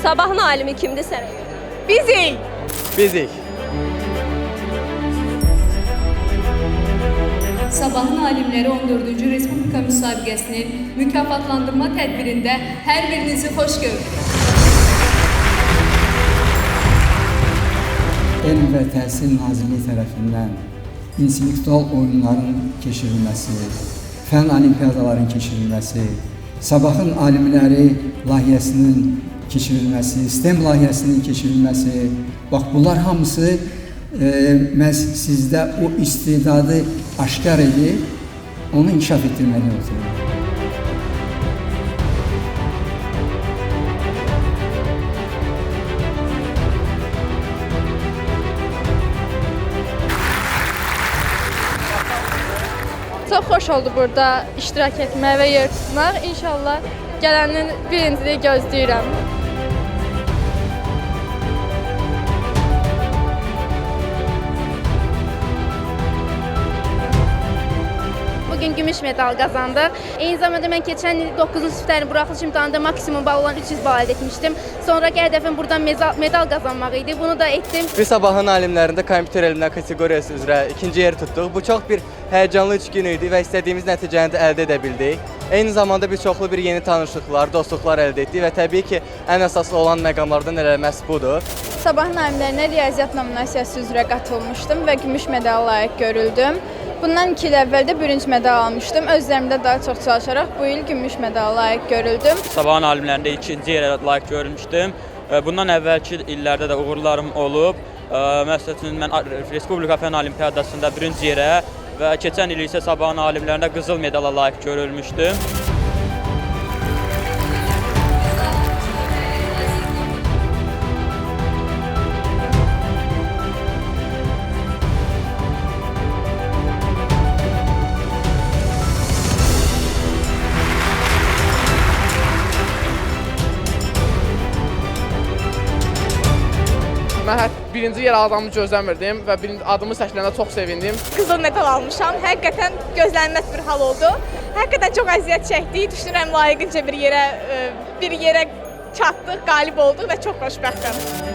Sabahın alimi kimdir sənə? Bizik. Bizik. Sabahın alimləri 14-cü Respublika müsabiqəsinin mükafatlandırma tədbirində hər birinizi xoş gördük. Elm və Təhsil Nazirliyi tərəfindən intellektual oyunların keçirilməsi, fən olimpiyadaların keçirilməsi, Sabahın alimləri layihəsinin keçirilməsi, STEM layihəsinin keçirilməsi, bax bunlar hamısı məhz sizdə o istedadı aşkar edib, onu inkişaf etdirməli olacaq. Çox xoş oldu burada iştirak etmək və yer tutmaq. İnşallah gələnin birinciliyi gözləyirəm. Bugün gümüş medal qazandıq. Eyni zamanda mən keçən il 9-cu siniflərin buraxılış imtahanında maksimum bal olan 300 bal əldə etmişdim. Sonraki hədəfim buradan medal qazanmaq idi. Bunu da etdim. Biz Sabahın alimlərində kompüter elmlər kateqoriyası üzrə ikinci yeri tutduq. Bu çox bir həyəcanlı 3 gün idi və istədiyimiz nəticəni də əldə edə bildik. Eyni zamanda biz çoxlu bir yeni tanışlıqlar, dostluqlar əldə etdik və təbii ki, ən əsaslı olan məqamlardan eləməsi budur. Sabahın alimlərinə riyaziyyat nominasiyası üzrə qatılmışdım və gümüş medala layiq görüldüm. Bundan 2 il əvvəl də bürünc medal almışdım. Öz üzərimdə daha çox çalışaraq bu il gümüş medala layiq görüldüm. Sabahın alimlərində ikinci yerə layiq görülmüşdüm. Bundan əvvəlki illərdə də uğurlarım olub. Məsəl üçün, mən Respublika Fən Olimpiyadasında bürünc yerə və keçən il isə Sabahın alimlərində qızıl medala layiq görülmüşdüm. Mən birinci yer aldığımı gözləmirdim və adımı səslənəndə çox sevindim. Qızıl medal almışam. Həqiqətən gözlənilməz bir hal oldu. Həqiqətən çox əziyyət çəkdik. Düşünürəm layiqincə bir yerə çatdıq, qalib olduq və çox xoşbəxtəm.